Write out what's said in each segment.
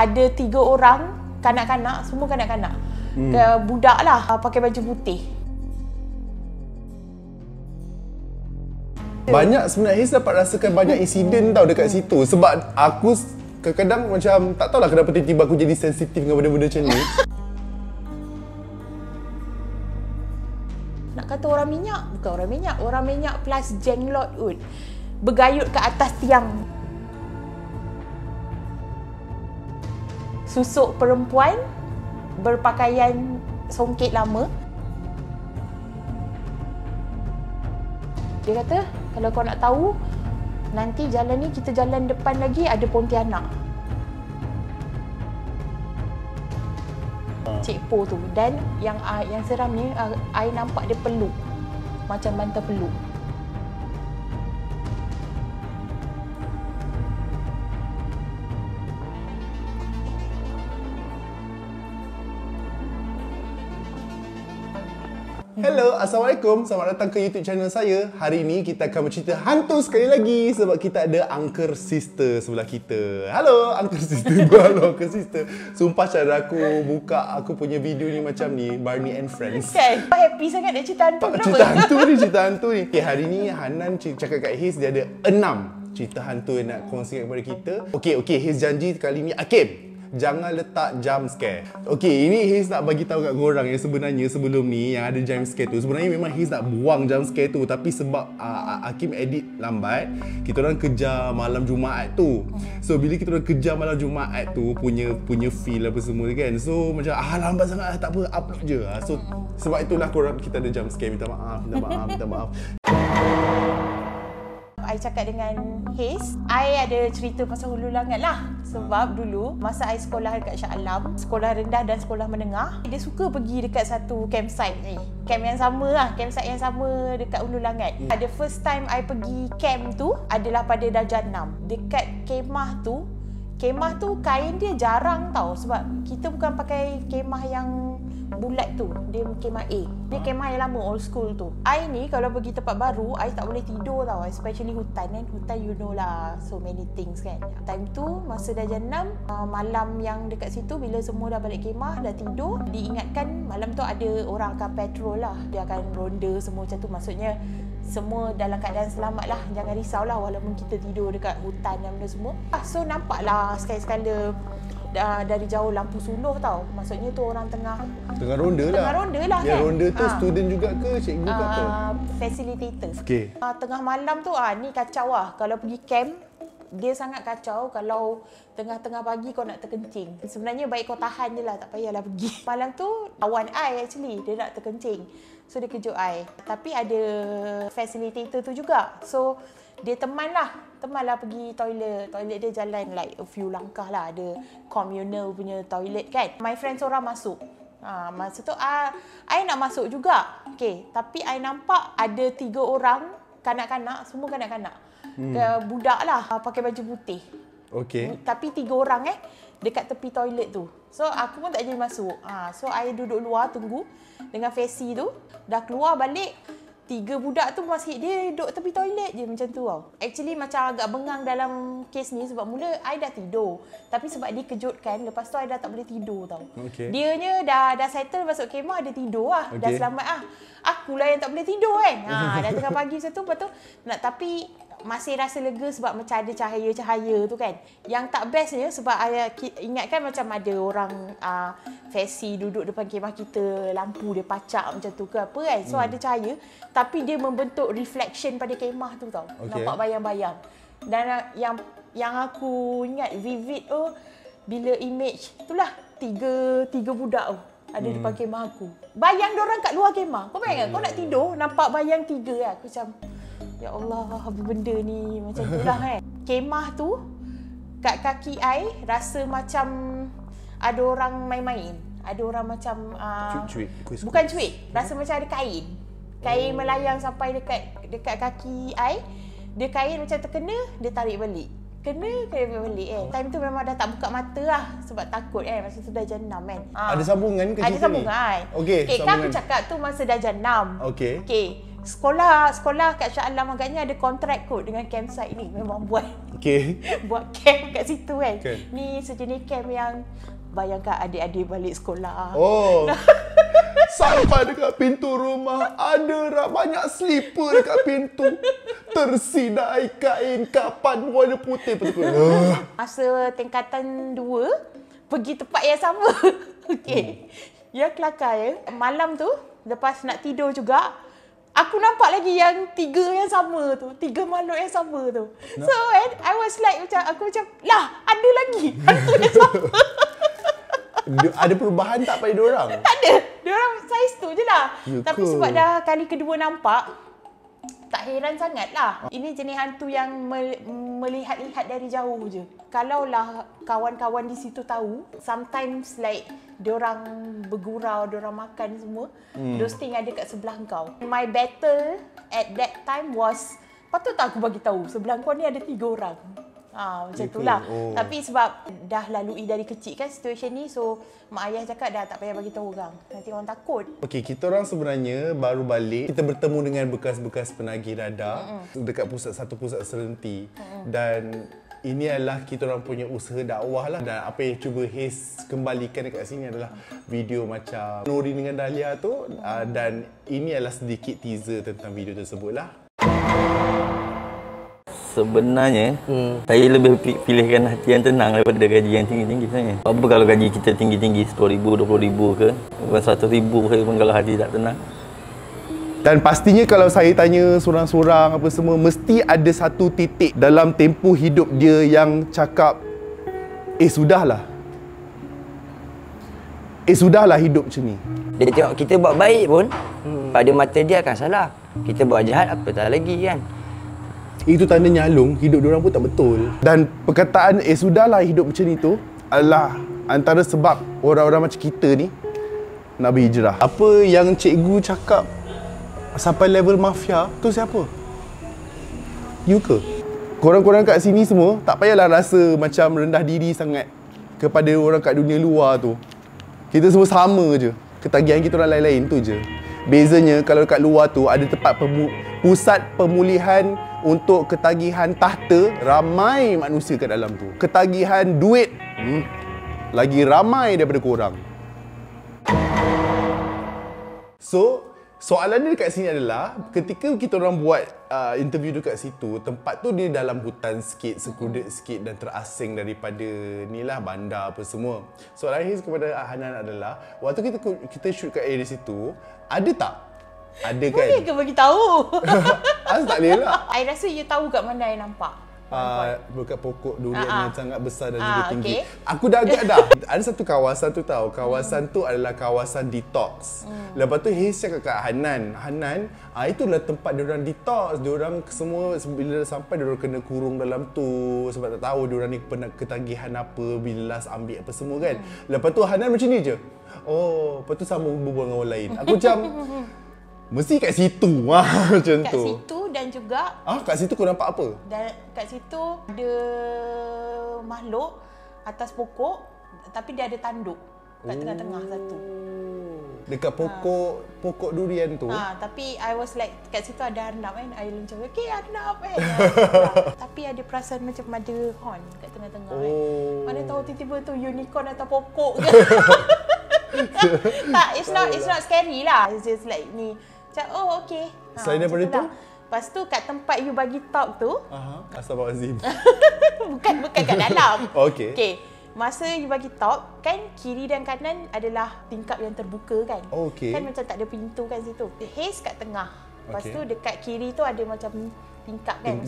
ada 3 orang kanak-kanak, semua kanak-kanak. Budak lah, pakai baju putih. Banyak sebenarnya Haze dapat rasakan banyak insiden tau dekat situ. Sebab aku kadang-kadang macam tak tahulah kenapa tiba-tiba aku jadi sensitif dengan benda-benda macam ni. Nak kata orang minyak, bukan orang minyak. Orang minyak plus jenglot kot. Bergayut ke atas tiang. Susuk perempuan berpakaian songket lama. Dia kata, kalau kau nak tahu, nanti jalan ni kita jalan depan lagi ada Pontianak. Cik Po tu. Dan yang seram ni, I nampak dia peluk. Macam bantal peluk. Hello, Assalamualaikum. Selamat datang ke YouTube channel saya. Hari ini kita akan bercerita hantu sekali lagi sebab kita ada Uncle Sister sebelah kita. Halo Uncle Sister. Halo Uncle Sister. Sumpah cara aku buka aku punya video ni macam ni, Barney and Friends. Kan? Happy sangat nak cerita hantu. Cerita hantu ni. Okay, hari ni Hanan cakap kat Haze dia ada 6 cerita hantu yang nak kongsikan kepada kita. Okay, Haze janji kali ni Akim, jangan letak jump scare. Okay, ini Haze nak bagi tahu kat korang yang sebenarnya sebelum ni yang ada jump scare tu, sebenarnya memang Haze nak buang jump scare tu, tapi sebab Hakim edit lambat, kita orang kejar malam Jumaat tu. So bila kita orang kejar malam Jumaat tu punya feel apa semua kan. So macam lambat sangat, tak apa, upload je. So sebab itulah korang kita ada jump scare. Minta maaf. I cakap dengan Haze, I ada cerita pasal Hulu Langat lah. Sebab dulu, masa I sekolah dekat Shah Alam, sekolah rendah dan sekolah menengah, dia suka pergi dekat satu campsite ni. Camp yang sama lah, campsite yang sama dekat Hulu Langat. The first time I pergi camp tu adalah pada darjah 6. Dekat kemah tu kain dia jarang tau. Sebab kita bukan pakai kemah yang bulat tu, dia kemah A. Dia kemah yang lama, old school tu. I ni kalau pergi tempat baru, I tak boleh tidur tau. Especially hutan kan. Hutan you know lah, so many things kan. Time tu, masa darjah 6, malam yang dekat situ, bila semua dah balik kemah, dah tidur, diingatkan malam tu ada orang akan patrol lah. Dia akan ronda semua macam tu. Maksudnya semua dalam keadaan selamat lah. Jangan risau lah walaupun kita tidur dekat hutan dan benda semua. So nampak lah sekali-sekala dari jauh lampu suluh tau. Maksudnya tu orang tengah ronda lah. Tengah ronda lah yang kan. Ronda tu student juga ke cikgu ke apa? Facilitator. Okay. Tengah malam tu ni kacau lah. Kalau pergi camp, dia sangat kacau kalau tengah-tengah pagi kau nak terkencing. Sebenarnya baik kau tahan je lah, tak payahlah pergi. Malam tu kawan I actually, dia nak terkencing. So dia kejut I. Tapi ada facilitator tu juga. So dia temanlah pergi toilet. Toilet dia jalan like a few langkah lah. Ada communal punya toilet kan. My friend seorang masuk. Masa tu I nak masuk juga. Okay, tapi I nampak ada 3 orang kanak-kanak, semua kanak-kanak. Budak lah, pakai baju putih. Okay. Tapi 3 orang dekat tepi toilet tu. So aku pun tak jadi masuk. So I duduk luar tunggu dengan Fesi tu. Dah keluar balik, 3 budak tu masih dia duduk tepi toilet je macam tu tau. Actually macam agak bengang dalam kes ni sebab mula I dah tidur. Tapi sebab dia kejutkan, lepas tu I dah tak boleh tidur tau. Okay. Dianya dah settle masuk kemah, dia tidur lah. Okay. Dah selamat lah. Akulah yang tak boleh tidur kan. Dah tengah pagi macam tu, lepas tu tapi masih rasa lega sebab macam ada cahaya-cahaya tu kan. Yang tak bestnya sebab ingatkan macam ada orang Fesi duduk depan kemah kita, lampu dia pacak macam tu ke apa kan. So ada cahaya tapi dia membentuk reflection pada kemah tu tau. Okay. Nampak bayang-bayang. Dan yang aku ingat vivid tu bila image itulah tiga budak tu ada depan kemah aku. Bayang diorang kat luar kemah. Kau bayang kau nak tidur nampak bayang 3 kan. Aku macam ya Allah, apa benda ni? Macam tu lah kan. Kemah tu, kat kaki I, rasa macam ada orang main-main. Ada orang macam cuik. Bukan cuik, rasa macam ada kain. Kain melayang sampai dekat kaki I. Dia kain macam terkena, dia tarik balik. Kena balik kan. Time tu memang dah tak buka mata lah sebab takut kan. Masa tu darjah 6 kan. Ada sambungan ke cerita ni? Ada sambungan. Okay, kan aku cakap tu masa darjah 6. Okay. Sekolah kat Shah Alam agaknya ada kontrak kot dengan campsite ni. Memang buat camp kat situ kan. Ni sejenis camp yang bayangkan adik-adik balik sekolah. Oh. Sampai dekat pintu rumah ada banyak slipper dekat pintu. Tersidai kain kapan warna putih betul. Masa tingkatan 2 pergi tempat yang sama. Okey. Yang kelakar malam tu lepas nak tidur juga aku nampak lagi yang 3 yang sama tu. 3 makhluk yang sama tu. So I was like aku macam lah ada lagi hantu yang sama. Ada perubahan tak pada diorang? Tak ada. Diorang saiz tu je lah. Tapi ke? sebab dah kali kedua nampak, tak heran sangat lah. Ini jenis hantu yang melihat-lihat dari jauh je. Kalaulah kawan-kawan di situ tahu, sometimes like diorang bergurau, diorang makan semua, those thing ada kat sebelah kau. My battle at that time was, patut tak aku bagi tahu sebelah kau ni ada 3 orang. Macam itulah. Tapi sebab dah lalui dari kecil kan situasi ni, so mak ayah cakap dah tak payah bagi tahu orang. Nanti orang takut. Okey, kita orang sebenarnya baru balik. Kita bertemu dengan bekas-bekas penagih radar dekat satu pusat serenti. Dan ini adalah kita orang punya usaha dakwah lah. Dan apa yang cuba Haze kembalikan dekat sini adalah video macam Nuri dengan Dahlia tu. Dan ini adalah sedikit teaser tentang video tersebut lah. Sebenarnya, saya lebih pilihkan hati yang tenang daripada gaji yang tinggi-tinggi sebenarnya. Apa kalau gaji kita tinggi-tinggi, RM10,000, RM20,000 ke, bukan RM100,000 saya pun kalau hati tak tenang. Dan pastinya kalau saya tanya sorang-sorang apa semua, mesti ada satu titik dalam tempoh hidup dia yang cakap, sudahlah. Sudahlah hidup macam ni. Dia tengok kita buat baik pun, pada mata dia akan salah. Kita buat jahat, apa tak lagi kan. Itu tanda nyalung hidup diorang pun tak betul. Dan perkataan sudahlah hidup macam ni tu adalah antara sebab orang-orang macam kita ni nak berhijrah. Apa yang cikgu cakap sampai level mafia tu siapa? You ke? Korang-korang kat sini semua tak payahlah rasa macam rendah diri sangat kepada orang kat dunia luar tu. Kita semua sama je. Ketagihan kita orang lain-lain tu je. Bezanya kalau kat luar tu ada tempat pusat pemulihan untuk ketagihan tahta, ramai manusia kat dalam tu. Ketagihan duit, lagi ramai daripada korang. So, soalan dia dekat sini adalah ketika kita orang buat interview dekat situ, tempat tu dia dalam hutan sikit, secluded sikit dan terasing daripada ni lah bandar apa semua. Soalan Haze kepada Hanan adalah, waktu kita shoot kat area situ, ada tak? Ada kan? Boleh ke bagi tahu? Asal tak boleh lah. I rasa you tahu kat mana I nampak. Dekat pokok durian yang sangat besar dan juga tinggi. Okay. Aku dah agak dah. Ada satu kawasan tu tahu. Kawasan tu adalah kawasan detox. Lepas tu Haze cakap kat Hanan, itulah tempat diorang detox. Diorang semua bila sampai diorang kena kurung dalam tu sebab tak tahu diorang ni pernah ketagihan apa, bila last ambil apa semua kan. Lepas tu Hanan macam ni je. Oh, lepas tu sambung berbual dengan orang lain. Aku macam mesti kat situ macam tu. Kat situ dan juga kat situ kau nampak apa? dan kat situ ada makhluk atas pokok tapi dia ada tanduk kat tengah-tengah satu. Dekat pokok durian tu. Tapi I was like kat situ ada Arnab kan. I macam okey Arnab kan. Tapi ada perasaan macam ada horn kat tengah-tengah kan. Mana tahu tiba-tiba tu unicorn atas pokok ke. Tak, it's not scary lah. It's just like ni. Macam okey. Selain daripada tu? Lepas tu kat tempat you bagi talk tu, Astaghfirullahalazim. bukan kat dalam. Okey. Okey. Masa you bagi talk, kan kiri dan kanan adalah tingkap yang terbuka kan. Okey. Kan macam tak ada pintu kan situ. Haze kat tengah. Lepas tu dekat kiri tu ada macam tingkap kan.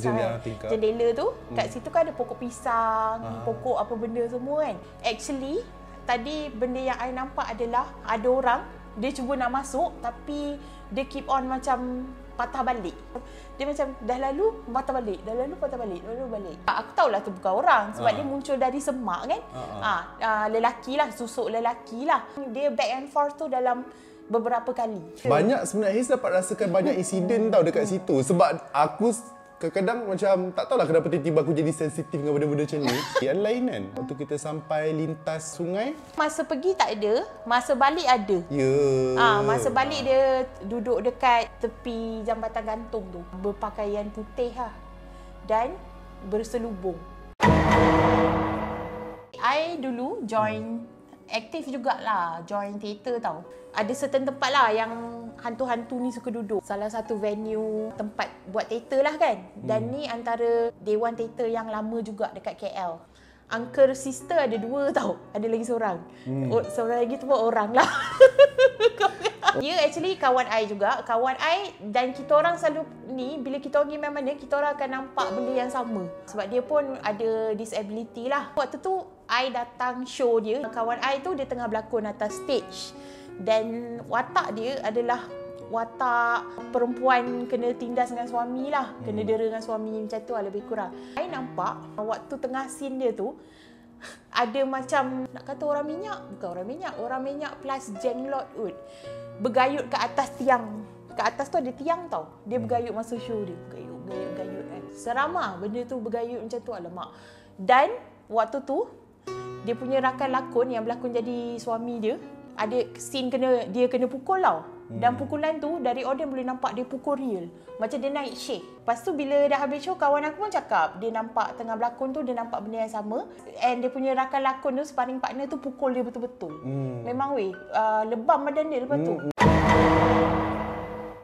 Jendela tu. Kat situ kan ada pokok pisang, pokok apa benda semua kan. Actually, tadi benda yang I nampak adalah ada orang, dia cuba nak masuk tapi dia keep on macam patah balik. Dia macam dah lalu patah balik, dah lalu patah balik, dah lalu balik. Aku tahulah tu bukan orang sebab dia muncul dari semak kan. Lelaki lah, susuk lelaki lah. Dia back and forth tu dalam beberapa kali. Banyak sebenarnya Haze dapat rasakan banyak insiden tau dekat situ. Sebab aku Kadang-kadang macam tak tahulah kenapa tiba-tiba aku jadi sensitif dengan benda-benda macam ni. Yang lain kan, waktu kita sampai lintas sungai. Masa pergi tak ada, masa balik ada. Ya. Masa balik dia duduk dekat tepi jambatan gantung tu. Berpakaian putih lah. Dan berselubung. I dulu join aktif jugalah, join teater tau. Ada certain tempat lah yang hantu-hantu ni suka duduk. Salah satu venue tempat buat teater lah kan. Dan ni antara dewan teater yang lama juga dekat KL. Uncle sister ada 2 tau. Ada lagi seorang. Seorang lagi tu pun orang lah. Dia actually kawan I juga. Kawan I dan kita orang selalu ni, bila kita pergi mana-mana, kita orang akan nampak benda yang sama. Sebab dia pun ada disability lah. Waktu tu, I datang show dia. Kawan I tu dia tengah berlakon atas stage. Dan watak dia adalah watak perempuan kena tindas dengan suami lah. Kena dera dengan suami macam tu lah lebih kurang. I nampak waktu tengah scene dia tu, ada macam, nak kata orang minyak, bukan orang minyak plus jenglot kot. Bergayut ke atas tiang. Kat atas tu ada tiang tau. Dia bergayut masa show dia. Bergayut kan. Seram lah benda tu bergayut macam tu, alamak. Dan waktu tu, dia punya rakan lakon yang berlakon jadi suami dia, ada scene dia kena pukul tau. Dan pukulan tu dari audience boleh nampak dia pukul real. Macam dia naik shake. Lepas tu bila dah habis show, kawan aku pun cakap dia nampak tengah berlakon tu, dia nampak benda yang sama. And dia punya rakan lakon tu, sparring partner tu pukul dia betul-betul. Memang weh, lebam badan dia lepas tu.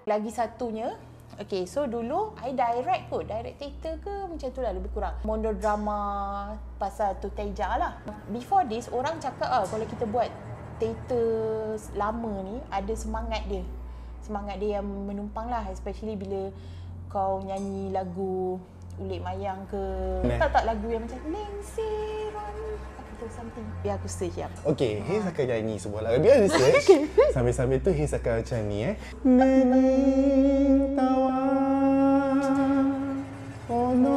Lagi satunya, okay, so dulu I direct theater ke macam tu lah lebih kurang. Monodrama pasal tu Teja lah. Before this, orang cakap kalau kita buat teater lama ni, ada semangat dia. Semangat dia yang menumpang lah, especially bila kau nyanyi lagu Ulik Mayang ke. Tak lagu yang macam Lengseran apa tu something. Biar aku search ya. Okay, Haze akan nyanyi sebuah lagu. Biar dia search. Sambil-sambil tu Haze akan macam ni Nening tawar oh no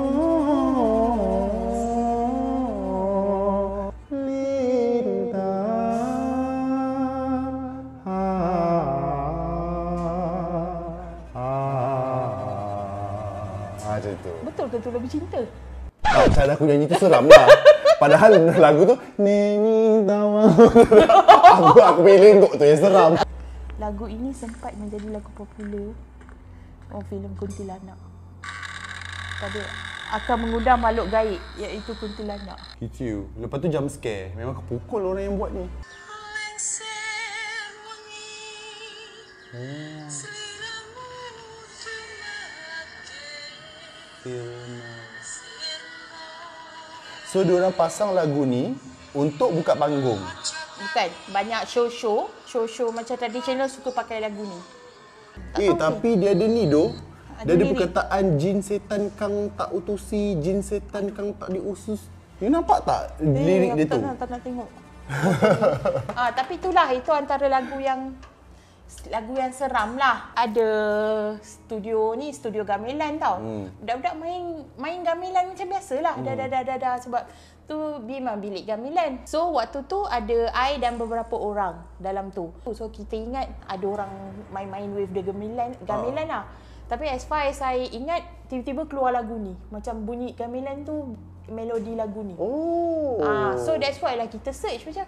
macam tu. Betul ke tu lagu cinta? Cara aku nyanyi tu seram lah. Padahal lagu tu Neni tawa. aku pilih untuk tu yang seram. Lagu ini sempat menjadi lagu popular filem Kuntilanak. Pada akan mengundang makhluk gaib iaitu kuntilanak. Gitu. Lepas tu jump scare. Memang kepukul orang yang buat ni. So diorang pasang lagu ni untuk buka panggung. Bukan, banyak show-show macam tradisional suka pakai lagu ni. Tapi dia ada ni doh. Dia ada lirik. perkataan jin setan kang tak utusi, jin setan kang tak diusus. You nampak tak lirik dia tu? Tak nak tengok. Tapi itulah, itu antara lagu yang seram lah. Ada studio gamelan tau. Budak-budak main gamelan macam biasalah. Dah sebab tu memang bilik gamelan. So waktu tu ada I dan beberapa orang dalam tu. So kita ingat ada orang main-main with the gamelan lah. Tapi as far as saya ingat, tiba-tiba keluar lagu ni. Macam bunyi gamelan tu melodi lagu ni. So that's why lah kita search macam,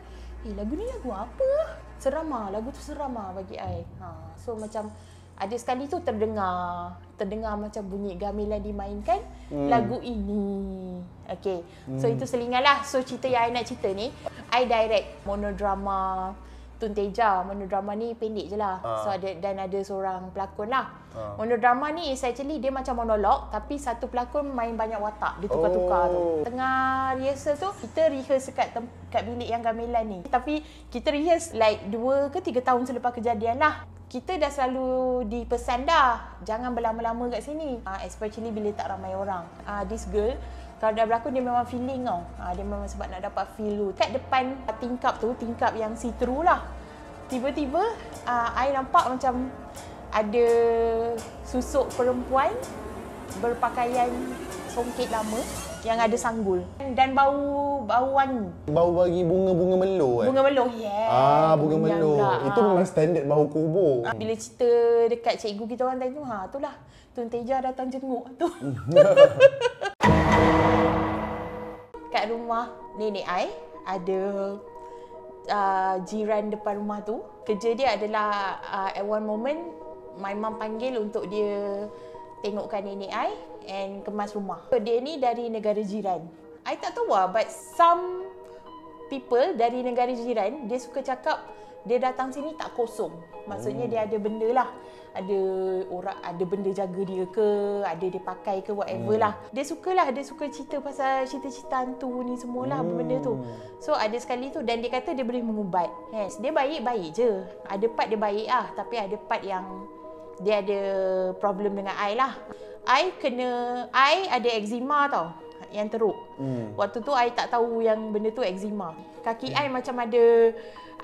lagu ni lagu apa? Seram lah, lagu tu seram lah bagi I. So macam ada sekali tu terdengar macam bunyi gamelan dimainkan lagu ini. Okay, so itu selingan lah. So cerita yang I nak cerita ni, I direct monodrama Tun Teja. Monodrama ni pendek je lah. So ada seorang pelakon lah. Monodrama ni is actually dia macam monolog, tapi satu pelakon main banyak watak. Dia tukar-tukar tu. Tengah rehearsal tu, kita rehearse kat bilik yang gamelan ni. Tapi kita rehearse like 2 ke 3 tahun selepas kejadian lah. Kita dah selalu dipesan dah, jangan berlama-lama kat sini. Especially bila tak ramai orang. This girl, kalau dah berlakon dia memang feeling tau. Dia memang sebab nak dapat feel tu. Kat depan tingkap tu, tingkap yang see-through lah. Tiba-tiba, I nampak macam ada susuk perempuan berpakaian songket lama yang ada sanggul dan bau wangi. Bau bagi bunga-bunga melo Bunga meloh. Yes. Bunga melo. Itu memang standard bau kubur. Bila cerita dekat cikgu kita orang tadi tu, itulah Tun Teja datang jenguk tu. Kat rumah nenek I ada jiran depan rumah tu. Kerja dia adalah at one moment my mum panggil untuk dia tengokkan nenek I and kemas rumah. Dia ni dari negara jiran. I tak tahu lah, but some people dari negara jiran, dia suka cakap dia datang sini tak kosong. Maksudnya dia ada benda lah. Ada benda jaga dia ke, ada dia pakai ke, whatever lah. Dia suka cerita pasal cerita-cerita hantu ni semualah, benda tu. So ada sekali tu, dan dia kata dia boleh mengubat. Yes, dia baik-baik je. Ada part dia baik lah, tapi ada part yang dia ada problem dengan I lah. I ada eczema tau, yang teruk. Waktu tu I tak tahu yang benda tu eczema. Kaki I macam ada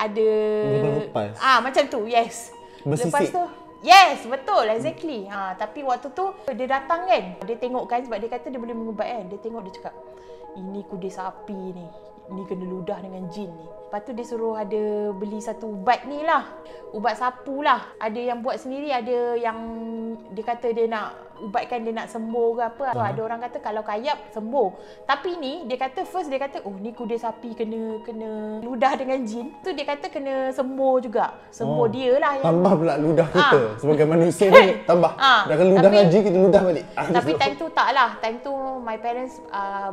Berlepas. macam tu, yes. Bersisik. Lepas tu, yes, betul, exactly. Tapi waktu tu dia datang kan, dia tengok kan, sebab dia kata dia boleh mengubat kan. Dia tengok, dia cakap, ini kudis api ni, ni kena ludah dengan jin ni. Lepas tu dia suruh ada beli satu ubat ni lah, ubat sapu lah. Ada yang buat sendiri, ada yang dia kata dia nak ubatkan, dia nak sembuh ke apa. So ada orang kata kalau kayap sembuh. Tapi ni dia kata first dia kata ni kudis api kena ludah dengan jin. Tu dia kata kena sembuh juga. Sembuh dia lah yang Tambah pula ludah kita. Sebagai manusia ni tambah. Dah kan ludah ngaji, kita ludah balik. Tapi time tu tak lah. Time tu my parents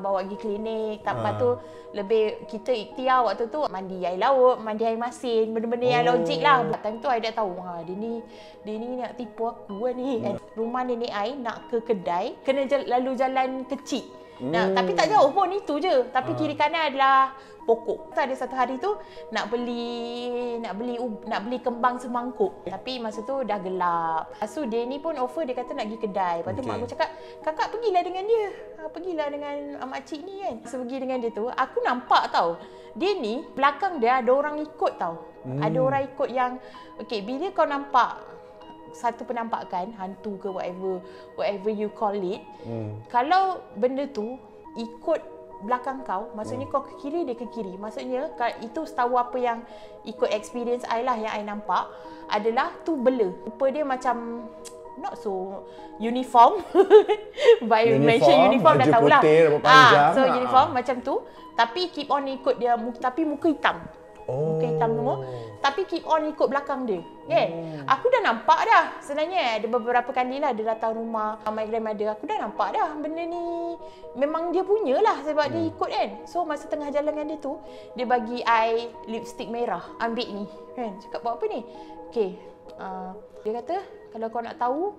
bawa pergi klinik. Lepas tu lebih kita ikhtiar waktu tu mandi air laut, mandi air masin, benda-benda yang logik lah. Time tu I dah tahu, dia ni nak tipu aku ni. Rumah nenek I nak ke kedai, kena lalu jalan kecil. Tapi tak jauh pun, itu je. Tapi kiri kanan adalah pokok. Ada satu hari tu nak beli kembang semangkuk. Tapi masa tu dah gelap. So dia ni pun offer, dia kata nak pergi kedai. Lepas tu mak aku cakap, kakak pergilah dengan dia. Pergilah dengan makcik ni kan. So pergi dengan dia tu, aku nampak tau, dia ni belakang dia ada orang ikut tau. Ada orang ikut yang, bila kau nampak satu penampakan hantu ke whatever you call it, kalau benda tu ikut belakang kau, maksudnya kau ke kiri, dia ke kiri. Maksudnya itu setahu apa yang ikut experience I lah, yang I nampak adalah tu bela. Rupa dia macam not so uniform. By mention uniform dah tahulah. So uniform macam tu, tapi keep on ikut dia, tapi muka hitam. Muka hitam semua, tapi keep on ikut belakang dia. Aku dah nampak dah sebenarnya. Ada beberapa kali lah dia datang rumah my grandmother. Aku dah nampak dah benda ni memang dia punya lah, sebab dia ikut kan. So masa tengah jalan dengan dia tu, dia bagi I lipstick merah, ambil ni kan. Cakap buat apa ni? Dia kata kalau kau nak tahu,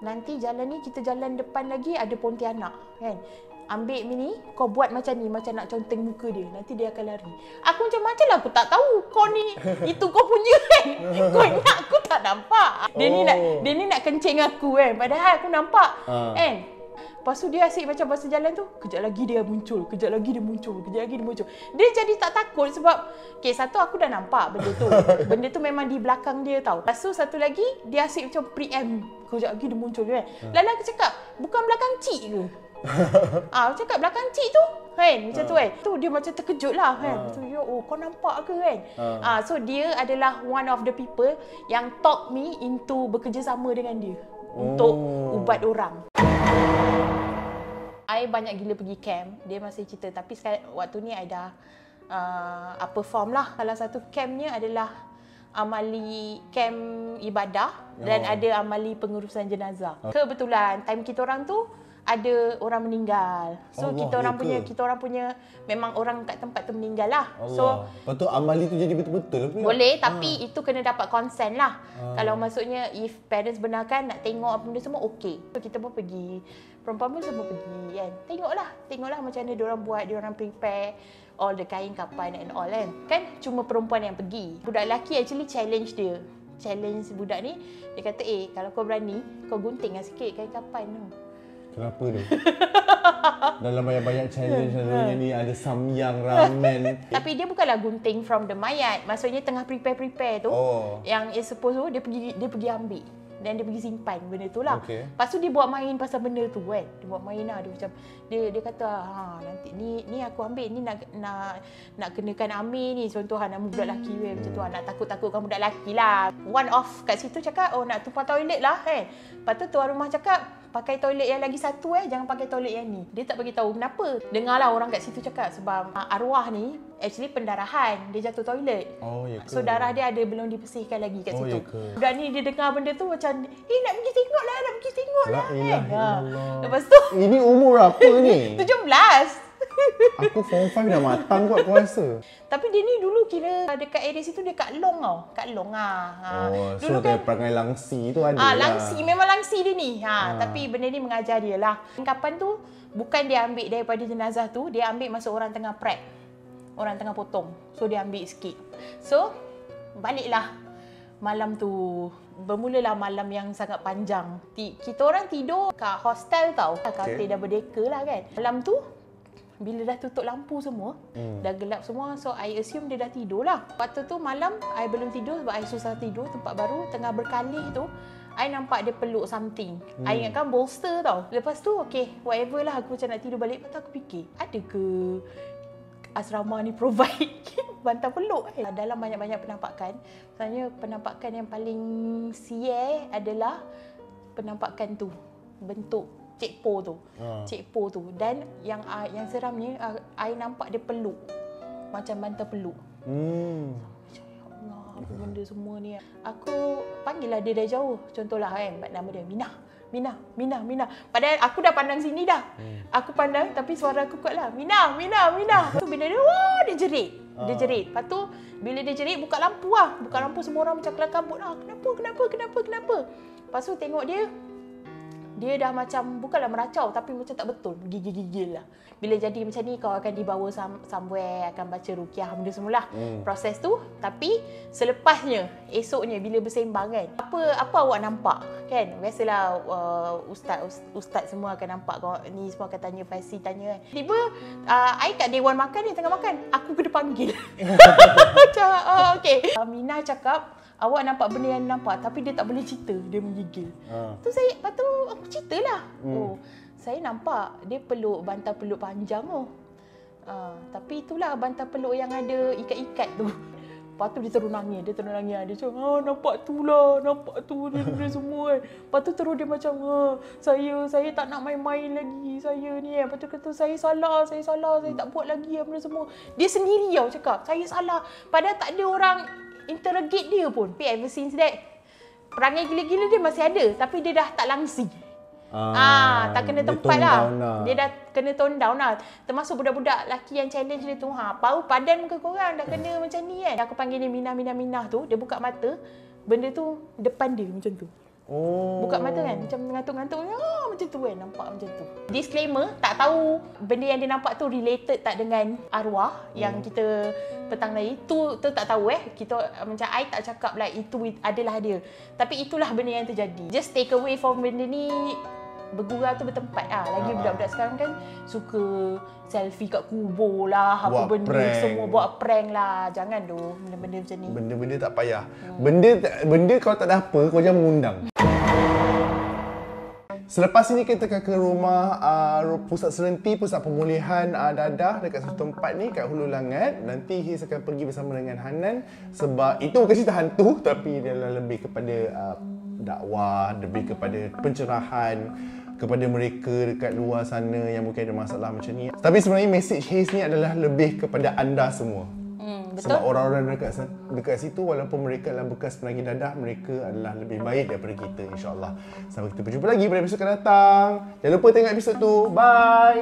nanti jalan ni kita jalan depan lagi ada Pontianak kan. Ambil ni, kau buat macam ni, macam nak conteng muka dia. Nanti dia akan lari. Aku macam lah aku tak tahu kau ni, itu kau punya kan. Kau ingat aku tak nampak. Dia ni nak kencing aku kan. Padahal aku nampak kan. Lepas tu dia asyik macam masa jalan tu, kejap lagi dia muncul, kejap lagi dia muncul, kejap lagi dia muncul. Dia jadi tak takut sebab, satu aku dah nampak benda tu. Benda tu memang di belakang dia tau. Lepas tu satu lagi, dia asyik macam preempt, kejap lagi dia muncul kan. Lalu aku cakap, bukan belakang cik ke? Aku cakap belakang cik tu kan, macam tu kan. Tu dia macam terkejut lah kan. So, kau nampak ke kan? So dia adalah one of the people yang talk me into bekerjasama dengan dia untuk ubat orang. I banyak gila pergi camp. Dia masih cerita, tapi waktu ni I dah perform lah. Salah satu campnya adalah amali camp ibadah dan ada amali pengurusan jenazah. Kebetulan time kita orang tu ada orang meninggal. So Allah, kita orang punya memang orang kat tempat tu meninggal lah. So lepas tu amali tu jadi betul-betul pula. Boleh, tapi itu kena dapat consent lah. Kalau maksudnya if parents benarkan nak tengok apa benda semua, okey. So kita pun pergi. Perempuan pun semua pergi kan. Tengoklah macam mana diorang buat, diorang prepare all the kain kapan and all kan. Kan cuma perempuan yang pergi. Budak lelaki actually challenge dia. Challenge budak ni, dia kata, kalau kau berani, kau gunting lah sikit kain kapan tu. Kenapa tu? Dalam banyak-banyak challenge selalunya ni ada samyang, ramen. Tapi dia bukanlah gunting from the mayat. Maksudnya tengah prepare tu, yang is supposed tu dia pergi ambil. dan dia pergi simpan benda tu lah. Okay. Lepas tu dia buat main pasal benda tu kan. Dia buat main lah, dia macam dia kata nanti ni aku ambil ni nak kenakan Amir ni, contoh nama budak lelaki macam tu, nak takut-takutkan budak lelaki lah. One off kat situ cakap nak tumpah toilet lah kan. Lepas tu tuan rumah cakap pakai toilet yang lagi satu jangan pakai toilet yang ni. Dia tak bagi tahu kenapa. Dengarlah orang kat situ cakap sebab arwah ni actually pendarahan, dia jatuh toilet. Oh ya ke? So darah dia ada belum dibersihkan lagi kat situ. Ya ke? Budak ni dia dengar benda tu macam nak pergi tengok lah La kan. ilaha illallah. Lepas tu Ini umur apa ni? 17. Aku form 5 dah matang kot aku rasa. Tapi dia ni dulu kira dekat area situ dia kat Long tau. Kat Long Oh, Dulu so kan perangai langsi tu ada lah. langsi, memang langsi dia ni. Tapi benda ni mengajar dia lah. Kapan tu bukan dia ambil daripada jenazah tu, dia ambil masa orang tengah prep. Orang tengah potong. So dia ambil sikit. So baliklah malam tu. Bermulalah malam yang sangat panjang. Kita orang tidur kat hostel tau. Katil double decker lah kan. Malam tu bila dah tutup lampu semua, dah gelap semua, so I assume dia dah tidur lah. Waktu tu malam, I belum tidur sebab I susah tidur, tempat baru, tengah berkalih tu, I nampak dia peluk something. I ingatkan bolster tau. Lepas tu, okay, whatever lah, aku macam nak tidur balik. Lepas tu aku fikir, ada ke asrama ni provide bantal peluk? Dalam banyak-banyak penampakan, sebenarnya penampakan yang paling sial adalah penampakan tu, bentuk Cik Po tu. Cik Po tu. Dan yang seramnya, I nampak dia peluk. Macam bantal peluk. Macam, ya Allah, apa benda semua ni. Aku panggil lah dia dari jauh. Contohlah kan, nama dia Minah. Padahal aku dah pandang sini dah. Aku pandang tapi suara aku kuat lah. Minah. Tu bila dia, dia jerit. Dia jerit. Lepas tu, bila dia jerit, buka lampu lah. Buka lampu, semua orang macam kelam kabut lah. Kenapa? Lepas tu tengok dia dah macam, bukanlah meracau tapi macam tak betul, gigil-gigil lah. Bila jadi macam ni, kau akan dibawa somewhere, akan baca rukiah, benda semualah. Proses tu. Tapi selepasnya, esoknya bila bersembang kan, apa awak nampak kan? Biasalah ustaz semua akan nampak, kau ni semua akan tanya, Faisi tanya kan. Tiba I kat dewan makan ni, tengah makan, aku kena panggil. Macam okay. Mina cakap awak nampak benda yang nampak tapi dia tak boleh cerita, dia menggigil. Lepas tu aku ceritalah. Saya nampak dia peluk bantal peluk panjang tapi itulah bantal peluk yang ada ikat-ikat tu. Lepas tu dia terus nangis. Dia cakap, nampak tu dia semua kan. Lepas tu terus dia macam, saya tak nak main-main lagi, saya ni kan. Lepas tu kata, saya salah, saya tak buat lagi benda semua. Dia sendiri tau cakap, saya salah. Padahal tak ada orang interrogate dia pun. Tapi ever since that, perangai gila-gila dia masih ada. Tapi dia dah tak langsi. Tak kena tempat lah. Dia dah kena tone down lah. Termasuk budak-budak lelaki yang challenge dia tu. Bau padan muka korang dah kena macam ni kan. Aku panggil dia Minah tu. Dia buka mata. Benda tu depan dia macam tu. Buka mata kan. Macam ngantuk-ngantuk. Macam tu kan. Nampak macam tu. Disclaimer. Tak tahu benda yang dia nampak tu related tak dengan arwah yang kita petang tadi. Tu tak tahu Kita macam I tak cakap like itu adalah dia. Tapi itulah benda yang terjadi. Just take away from benda ni. Bergurau tu bertempat lah. Lagi budak-budak sekarang kan suka selfie kat kubur lah, apa buat benda prank. semua buat prank lah. Jangan doh benda-benda macam ni. Benda-benda tak payah. Benda kalau tak ada apa, kau jangan mengundang. Selepas ini kita akan ke rumah pusat serenti, pusat pemulihan dadah dekat satu tempat ni kat Hulu Langat. Nanti Hiz akan pergi bersama dengan Hanan sebab itu bukan cerita hantu tapi dia lebih kepada dakwah, lebih kepada pencerahan kepada mereka dekat luar sana yang mungkin ada masalah macam ni. Tapi sebenarnya message Hiz ni adalah lebih kepada anda semua. Betul? Sebab orang-orang dekat situ walaupun mereka adalah bekas penagih dadah, mereka adalah lebih baik daripada kita, insya-Allah. Sampai kita berjumpa lagi pada episod akan datang. Jangan lupa tengok episod tu. Bye.